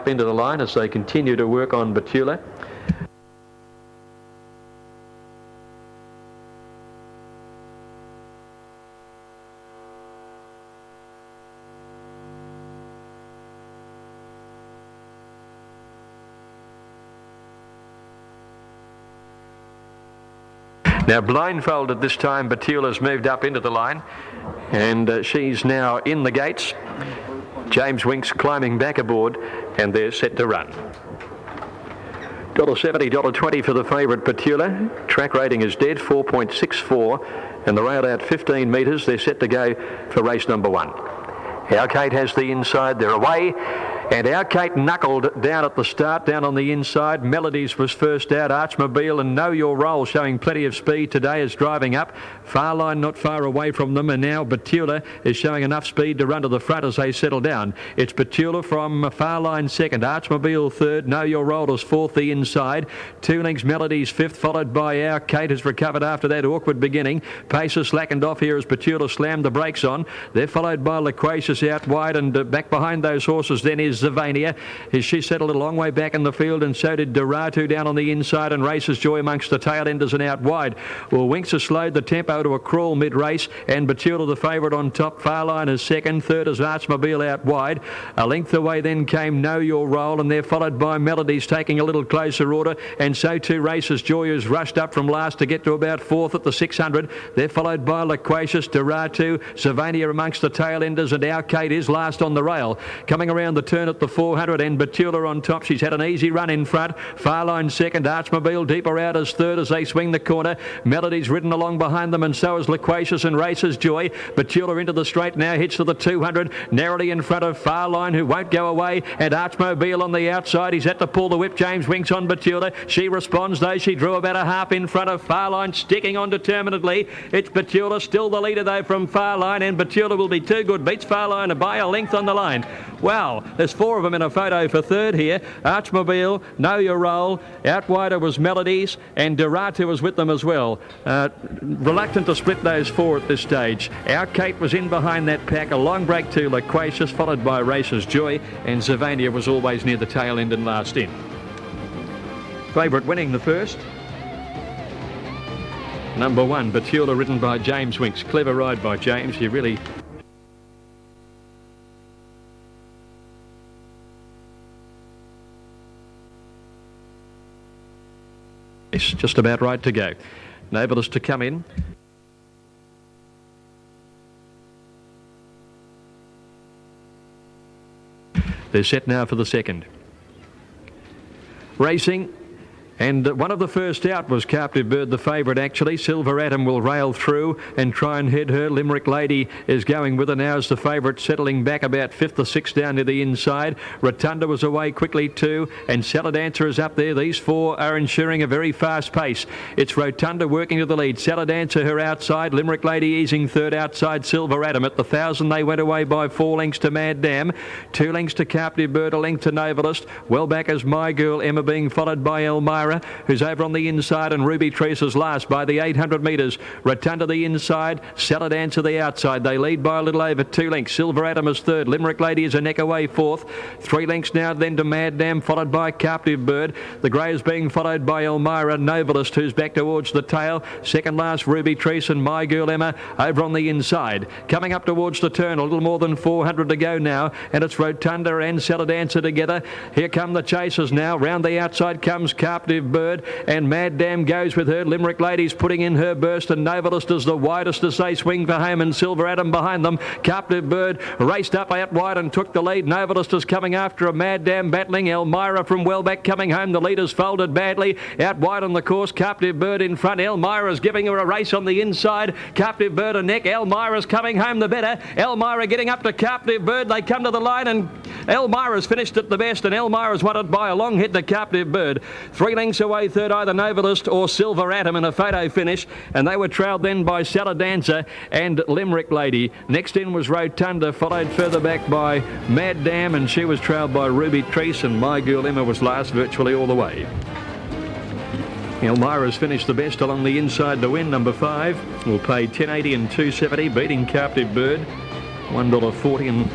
into the line as they continue to work on Batula. Now blindfolded this time, Batula's moved up into the line and she's now in the gates. James Winks climbing back aboard and they're set to run. $1.70, $1.20 for the favourite Batula. Track rating is dead, 4.64, and the rail out 15 metres. They're set to go for race number 1. Our Kate has the inside, they're away. And Our Kate knuckled down at the start, down on the inside. Melodies was first out. Archmobile and Know Your Role showing plenty of speed today is driving up. Farline not far away from them, and now Batula is showing enough speed to run to the front as they settle down. It's Batula from Farline second, Archmobile third, Know Your Role is fourth the inside. 2 lengths Melodies fifth, followed by Our Kate has recovered after that awkward beginning. Pace has slackened off here as Batula slammed the brakes on. They're followed by Loquacious out wide, and back behind those horses then is Zavania. She settled a long way back in the field, and so did Doratu down on the inside, and Races Joy amongst the tail enders and out wide. Well, Winks has slowed the tempo to a crawl mid-race, and Batula the favourite on top. Farline is second, third is Archmobile out wide. A length away then came Know Your Role, and they're followed by Melodies taking a little closer order, and so too Races Joy has rushed up from last to get to about fourth at the 600. They're followed by Loquacious, Doratu, Zavania amongst the tail enders, and Our Kate is last on the rail. Coming around the turn at the 400, and Batula on top. She's had an easy run in front. Farline second, Archmobile deeper out as third as they swing the corner. Melody's ridden along behind them, and so is Loquacious and Races Joy. Batula into the straight now, hits to the 200, narrowly in front of Farline, who won't go away, and Archmobile on the outside. He's had to pull the whip. James Winks on Batula. She responds though. She drew about a half in front of Farline, sticking on determinedly. It's Batula, still the leader though from Farline, and Batula will be 2 good. Beats Farline by a length on the line. Wow, there's 4 of them in a photo for third here. Archmobile, Know Your Role, out wider was Melodies, and Doratu was with them as well. Reluctant to split those 4 at this stage. Our Kate was in behind that pack. A long break to Loquacious, followed by Races Joy, and Zavania was always near the tail end and last in. Favourite winning the first. Number 1, Batula, ridden by James Winks. Clever ride by James. He really... It's just about right to go. Novelist to come in. They're set now for the second. Racing. And one of the first out was Captive Bird, the favourite actually. Silver Atom will rail through and try and head her. Limerick Lady is going with her now as the favourite, settling back about 5th or 6th down to the inside. Rotunda was away quickly too, and Salad Dancer is up there. These 4 are ensuring a very fast pace. It's Rotunda working to the lead. Salad Dancer her outside. Limerick Lady easing third outside Silver Atom. At the 1,000 they went away by 4 lengths to Mad Dam. 2 lengths to Captive Bird, a length to Novelist. Well back as My Girl Emma, being followed by Elmira, who's over on the inside, and Ruby Tracer's last by the 800 metres. Rotunda the inside, Salad Dancer the outside. They lead by a little over 2 lengths. Silver Atom is third. Limerick Lady is a neck away fourth. 3 lengths now then to Mad Dam, followed by Captive Bird. The grey is being followed by Elmira. Novelist, who's back towards the tail. Second last, Ruby Trace and My Girl Emma over on the inside. Coming up towards the turn, a little more than 400 to go now, and it's Rotunda and Salad Dancer together. Here come the chasers now. Round the outside comes Captive Bird, and Mad Dam goes with her. Limerick Lady's putting in her burst, and Novelist is the widest as they swing for home, and Silver Atom behind them. Captive Bird raced up out wide and took the lead. Novelist is coming after a Mad Dam battling. Elmira from Wellback coming home. The leader's folded badly. Out wide on the course, Captive Bird in front. Elmira's giving her a race on the inside. Captive Bird a neck. Elmira's coming home the better. Elmira getting up to Captive Bird. They come to the line, and Elmira's finished at the best, and Elmira's won it by a long hit to Captive Bird. 3 lengths away third, either Novelist or Silver Atom in a photo finish, and they were trailed then by Salad Dancer and Limerick Lady. Next in was Rotunda, followed further back by Mad Dam, and she was trailed by Ruby Treese, and My Girl Emma was last virtually all the way. Elmira's finished the best along the inside to win. Number 5 will pay $10.80 and $2.70, beating Captive Bird, $1.40 and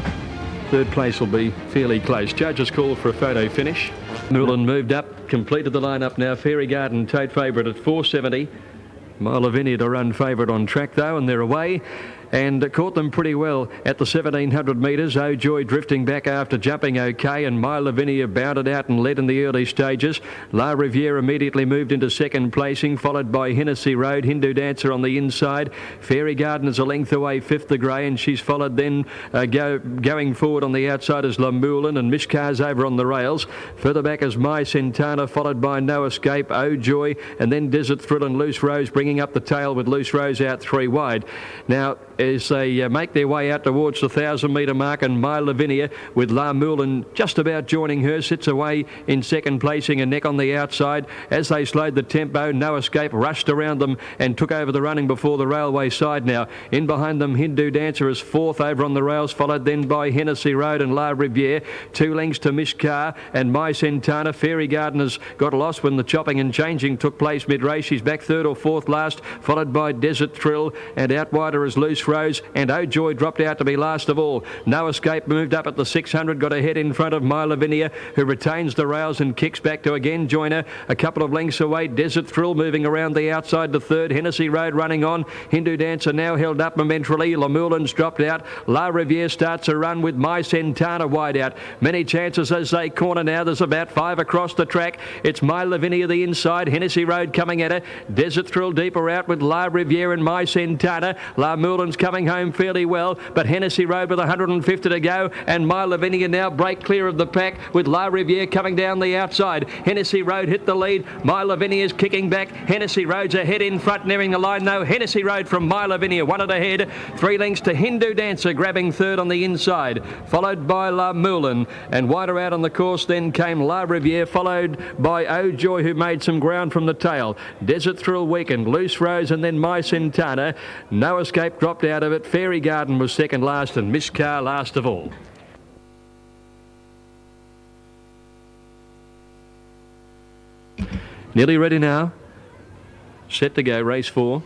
Third place will be fairly close. Judges call for a photo finish. Moulin moved up, completed the line-up now. Fairy Garden, tote favourite at 470. Lavinia to run favourite on track though, and they're away. And caught them pretty well at the 1700 metres. Oh Joy drifting back after jumping okay, and Lavinia bounded out and led in the early stages. La Riviere immediately moved into second placing, followed by Hennessy Road. Hindu Dancer on the inside. Fairy Garden is a length away, fifth the grey, and she's followed then going forward on the outside is La Moulin, and Mishkar's over on the rails. Further back is My Santana, followed by No Escape, Oh Joy, and then Desert Thrill and Loose Rose bringing up the tail with Loose Rose out three wide. Now, as they make their way out towards the 1,000-metre mark, and Lavinia with La Moulin just about joining her, sits away in second placing, a neck on the outside. As they slowed the tempo, No Escape rushed around them and took over the running before the railway side now. In behind them, Hindu Dancer is fourth over on the rails, followed then by Hennessy Road and La Riviere. 2 lengths to Mishkar and My Santana. Fairy Garden has got lost when the chopping and changing took place mid-race. She's back third or fourth last, followed by Desert Thrill, and out wider is Loose Rose, and Oh Joy dropped out to be last of all. No Escape moved up at the 600, got ahead in front of Lavinia, who retains the rails and kicks back to again join her. A couple of lengths away, Desert Thrill moving around the outside to third. Hennessy Road running on. Hindu Dancer now held up momentarily. La Moulin's dropped out. La Riviere starts a run with My Santana wide out. Many chances as they corner now. There's about 5 across the track. It's Lavinia the inside. Hennessy Road coming at her. Desert Thrill deeper out with La Riviere and My Santana. La Moulin's coming home fairly well, but Hennessy Road with 150 to go, and Lavinia now break clear of the pack with La Riviere coming down the outside. Hennessy Road hit the lead. Lavinia's kicking back. Hennessy Road's ahead in front, nearing the line though. Hennessy Road from Lavinia, 1 ahead. 3 lengths to Hindu Dancer, grabbing third on the inside, followed by La Moulin, and wider out on the course then came La Riviere, followed by Oh Joy, who made some ground from the tail. Desert Thrill weakened, Loose Rose, and then My Santana. No Escape dropped out of it. Fairy Garden was second last, and Mishkar last of all. Nearly ready now. Set to go, race 4.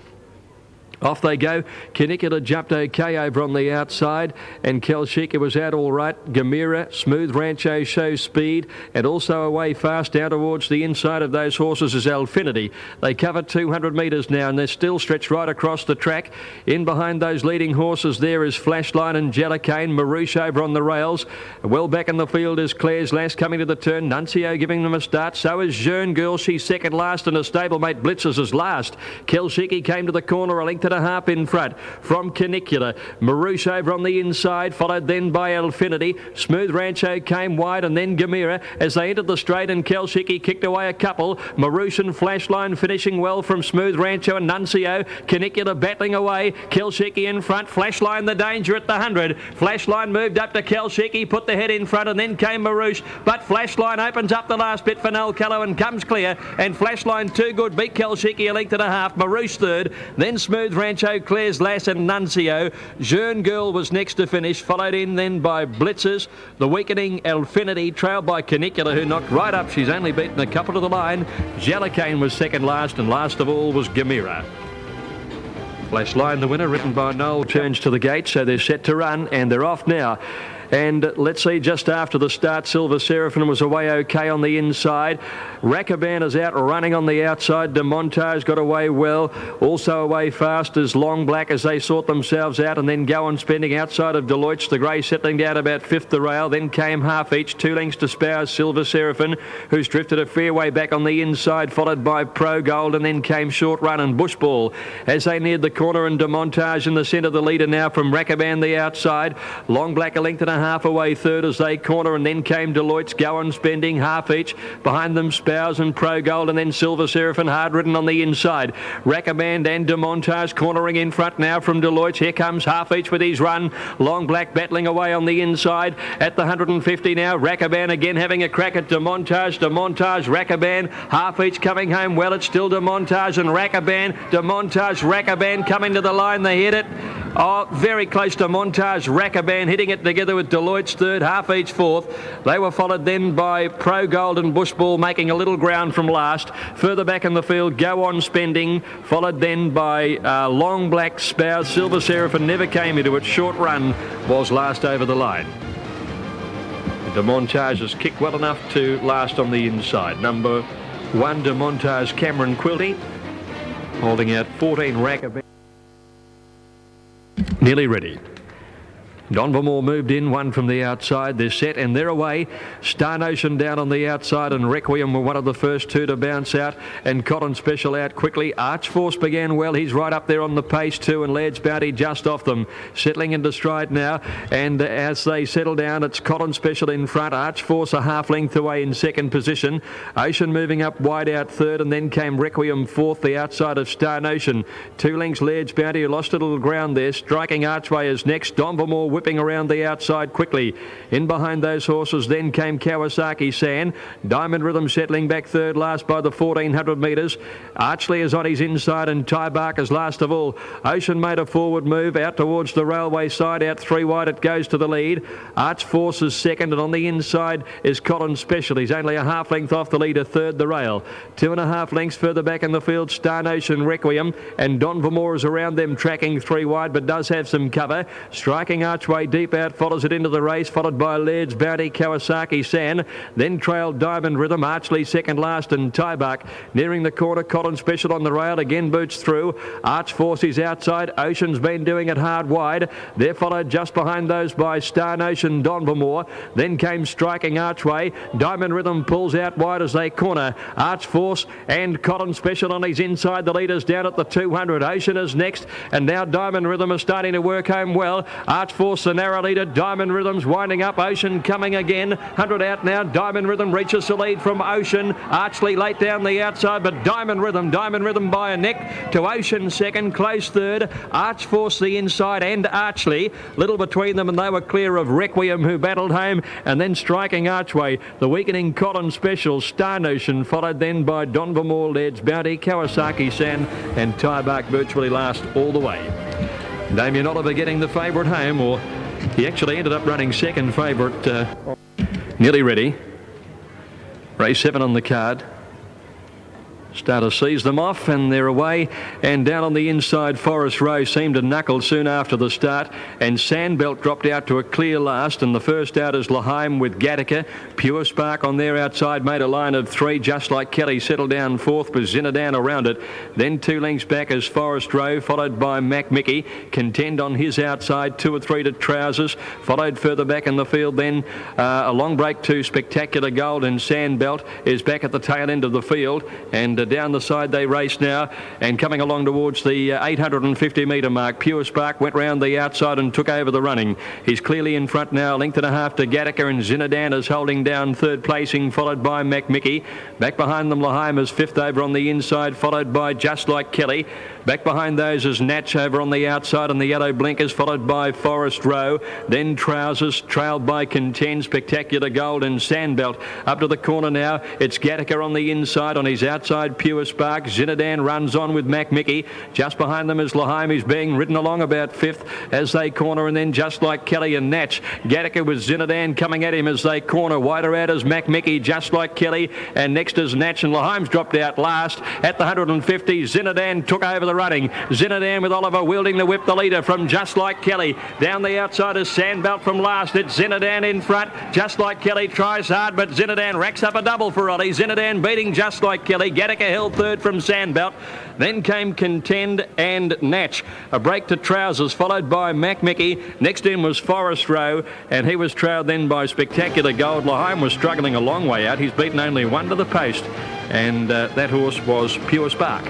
Off they go. Canicula jumped okay over on the outside, and Kelshika was out all right. Gamira, Smooth Rancho shows speed, and also away fast down towards the inside of those horses is Alfinity. They cover 200 metres now, and they're still stretched right across the track. In behind those leading horses there is Flashline and Jellicane. Marouche over on the rails. Well back in the field is Claire's Lass coming to the turn. Nuncio giving them a start. So is Jeune Girl. She's second last, and her stablemate Blitzers is last. Kelshiki came to the corner, a length and a half in front from Canicula. Marouche over on the inside, followed then by Alfinity. Smooth Rancho came wide, and then Gamira as they entered the straight, and Kelshiki kicked away a couple. Marouche and Flashline finishing well from Smooth Rancho and Nuncio. Canicula battling away. Kelshiki in front. Flashline the danger at the 100. Flashline moved up to Kelshiki, put the head in front, and then came Marouche. But Flashline opens up the last bit for Nell Callow and comes clear. And Flashline too good, beat Kelshiki a length and a half. Marouche third. Then Smooth Rancho, Claire's Lass and Nuncio. Jeune Girl was next to finish, followed in then by Blitzers. The weakening Alfinity, trailed by Canicula, who knocked right up. She's only beaten a couple to the line. Jellicane was second last, and last of all was Gamira. Flashline, the winner, written by Noel, turns to the gate, so they're set to run, and they're off now. And let's see, just after the start, Silver Seraphim was away okay on the inside. Rackaban is out running on the outside. De Montage got away well. Also away fast is Long Black as they sort themselves out, and then go on spending outside of Deloitte's. The grey settling down about fifth the rail. Then came Half Each, 2 lengths to Spow's Silver Seraphim, who's drifted a fair way back on the inside, followed by Pro Gold, and then came Short Run and Bushball. As they neared the corner, and De Montage in the centre, the leader now from Rackaban the outside. Long Black a length and a half away third as they corner, and then came Deloitte's, Go on Spending, Half Each. Behind them Spow's and Pro Gold, and then Silver Seraphim hard ridden on the inside. Rackaman and De Montage cornering in front now from Deloitte's. Here comes Half Each with his run. Long Black battling away on the inside at the 150 now. Rackaban again having a crack at De Montage. De Montage, Rackaban, Half Each coming home well. It's still De Montage and Rackaban. De Montage, Rackaban coming to the line. They hit it. Oh, very close to Montage. Rackaban hitting it together with Deloitte's third, Half Each fourth. They were followed then by Pro Gold and Bushball making a little ground from last. Further back in the field, Go on Spending, followed then by Long Black, Spout, Silver Seraphim never came into it. Short Run was last over the line. De Montage has kicked well enough to last on the inside. Number 1, De Montage, Cameron Quilty, holding out 14 rack. Nearly ready. Don Vermore moved in, one from the outside. They're set and they're away. Star Notion down on the outside and Requiem were one of the first two to bounce out, and Cotton Special out quickly. Arch Force began well. He's right up there on the pace too, and Laird's Bounty just off them. Settling into stride now, and as they settle down, it's Cotton Special in front. Arch Force a half length away in second position. Ocean moving up wide out third, and then came Requiem fourth, the outside of Star Notion. 2 lengths Laird's Bounty, who lost a little ground there. Striking Archway is next. Don Vermore whipping around the outside quickly. In behind those horses then came Kawasaki San. Diamond Rhythm settling back third last by the 1400 metres. Archley is on his inside, and Ty Barker's last of all. Ocean made a forward move out towards the railway side. Out 3 wide it goes to the lead. Arch Force is second, and on the inside is Cotton Special. He's only a half length off the leader, third the rail. 2.5 lengths further back in the field, Star Notion, Requiem, and Don Vermore is around them, tracking 3 wide, but does have some cover. Striking Archway deep out, follows it into the race, followed by Laird's Bounty, Kawasaki San, then trailed Diamond Rhythm, Archley second last, and Tybuck. Nearing the corner, Cotton Special on the rail, again boots through. Arch Force is outside, Ocean's been doing it hard wide. They're followed just behind those by Star Notion, Don Vermore. Then came Striking Archway. Diamond Rhythm pulls out wide as they corner. Arch Force and Cotton Special on his inside. The leaders down at the 200. Ocean is next, and now Diamond Rhythm is starting to work home well. Arch Force the narrow leader. Diamond Rhythm's winding up. Ocean coming again. 100 out now. Diamond Rhythm reaches the lead from Ocean. Archley late down the outside, but Diamond Rhythm by a neck to Ocean second. Close third. Arch Force the inside and Archley. Little between them, and they were clear of Requiem, who battled home, and then Striking Archway. The weakening Cotton Special. Star Notion followed then by Don Vermore, Laird's Bounty, Kawasaki San, and Tybuck virtually last all the way. Damien Oliver getting the favourite home, or he actually ended up running second favourite. Nearly ready. Race 7 on the card. Starter sees them off and they're away, and down on the inside Forest Row seemed to knuckle soon after the start, and Sandbelt dropped out to a clear last, and the first out is Laheim with Gattaca. Pure Spark on their outside made a line of 3, Just Like Kelly settled down fourth with Zinadan around it. Then 2 lengths back as Forest Row, followed by Mac Mickey. Contend on his outside, 2 or 3 to Trousers, followed further back in the field then a long break to Spectacular Gold, and Sandbelt is back at the tail end of the field, and down the side they race now, and coming along towards the 850 metre mark. Pure Spark went round the outside and took over the running. He's clearly in front now, 1.5 lengths to Gattaca, and Zinadan is holding down third placing, followed by Mac Mickey. Back behind them Laheim is fifth over on the inside, followed by Just Like Kelly. Back behind those is Natch over on the outside, and the yellow blinkers, followed by Forest Row. Then Trousers, trailed by Contend, Spectacular Gold, and Sandbelt. Up to the corner now, it's Gattaca on the inside. On his outside, Pure Spark. Zinadan runs on with Mac Mickey. Just behind them is Laheim. He's being ridden along about fifth as they corner, and then Just Like Kelly and Natch. Gattaca with Zinadan coming at him as they corner. Wider out is Mac Mickey, Just Like Kelly, and next is Natch, and Laheim's dropped out last at the 150. Zinadan took over the running. Zinadan with Oliver wielding the whip, the leader from Just Like Kelly. Down the outside is Sandbelt from last. It's Zinadan in front. Just Like Kelly tries hard, but Zinadan racks up a double for Ollie. Zinadan beating Just Like Kelly. Gattaca held third from Sandbelt. Then came Contend and Natch. A break to Trousers, followed by Mac Mickey. Next in was Forest Row, and he was trailed then by Spectacular Gold. Laheim was struggling a long way out. He's beaten only 1 to the post, and that horse was Pure Spark.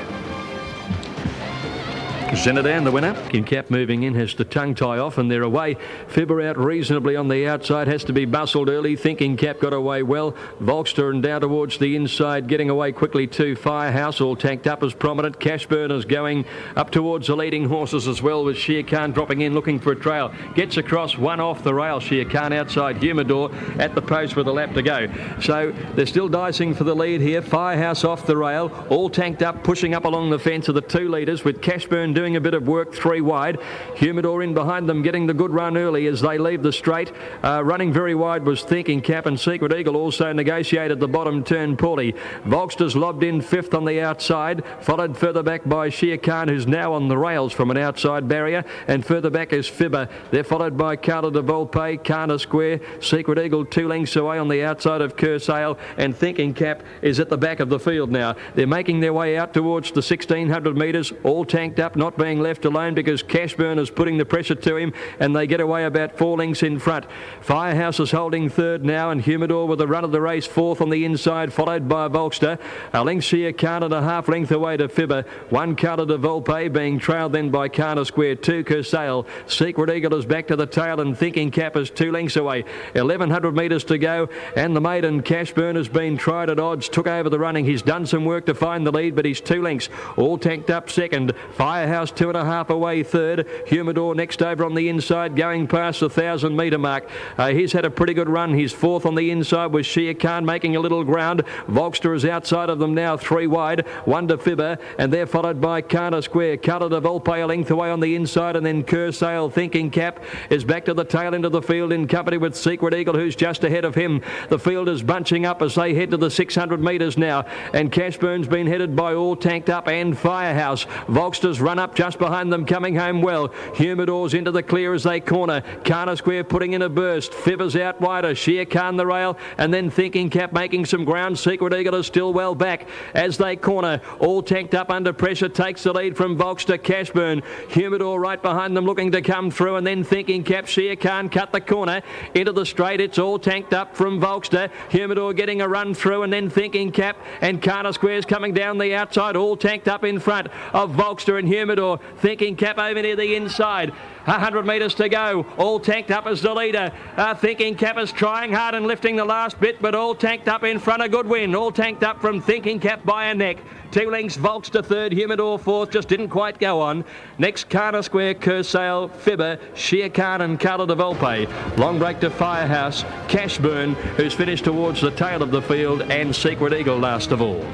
Zinadan, the winner. Cap moving in, has to tongue tie off, and they're away. Fibber out reasonably on the outside, has to be bustled early. Thinking Cap got away well. Volkster and down towards the inside, getting away quickly too. Firehouse all tanked up as prominent. Cashburn is going up towards the leading horses as well, with Shere Khan dropping in looking for a trail. Gets across, one off the rail. Shere Khan outside Humidor at the post with a lap to go. So they're still dicing for the lead here. Firehouse off the rail, all tanked up, pushing up along the fence of the 2 leaders, with Cashburn doing a bit of work 3 wide. Humidor in behind them, getting the good run early as they leave the straight. Running very wide was Thinking Cap, and Secret Eagle also negotiated the bottom turn poorly. Volkster's lobbed in 5th on the outside, followed further back by Shere Khan, who's now on the rails from an outside barrier, and further back is Fibber. They're followed by Carla de Volpe, Kana Square, Secret Eagle 2 lengths away on the outside of Cursail, and Thinking Cap is at the back of the field now. They're making their way out towards the 1600 metres, all tanked up, not being left alone because Cashburn is putting the pressure to him, and they get away about 4 lengths in front. Firehouse is holding 3rd now, and Humidor with the run of the race 4th on the inside, followed by Volkster. A length Shere Khan and a half length away to Fibber. 1 Carla de Volpe being trailed then by Kana Square, 2 Cursail. Secret Eagle is back to the tail, and Thinking Cap is 2 lengths away. 1100 metres to go, and the maiden Cashburn has been tried at odds, took over the running. He's done some work to find the lead, but he's 2 lengths. All tanked up 2nd. Firehouse 2.5 away 3rd. Humidor next over on the inside, going past the 1,000 metre mark. He's had a pretty good run. He's 4th on the inside with Shere Khan making a little ground. Volkster is outside of them now, 3 wide. 1 to Fibber, and they're followed by Kana Square. Carla de Volpe a length away on the inside, and then Cursail. Thinking Cap is back to the tail end of the field in company with Secret Eagle, who's just ahead of him. The field is bunching up as they head to the 600 metres now, and Cashburn's been headed by All Tanked Up and Firehouse. Volkster's run up just behind them, coming home well. Humidor's into the clear as they corner. Kana Square putting in a burst. Fibber's out wider. Shere Khan the rail, and then Thinking Cap making some ground. Secret Eagle is still well back as they corner. All Tanked Up under pressure takes the lead from Volkster. Cashburn. Humidor right behind them looking to come through, and then Thinking Cap. Shere Khan cut the corner into the straight. It's All Tanked Up from Volkster. Humidor getting a run through, and then Thinking Cap, and Kana Square's coming down the outside. All Tanked Up in front of Volkster and Humidor. Thinking Cap over near the inside. 100 metres to go. All Tanked Up as the leader. Thinking Cap is trying hard and lifting the last bit, but All Tanked Up in front. A good win. All Tanked Up from Thinking Cap by a neck. 2 lengths, Volkster 3rd, Humidor 4th, just didn't quite go on. Next, Kana Square, Cursail, Fibber, Shere Khan and Carla de Volpe. Long break to Firehouse, Cashburn, who's finished towards the tail of the field, and Secret Eagle last of all.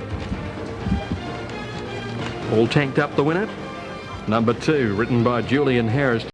All Tanked Up the winner. Number 2, written by Julian Harris.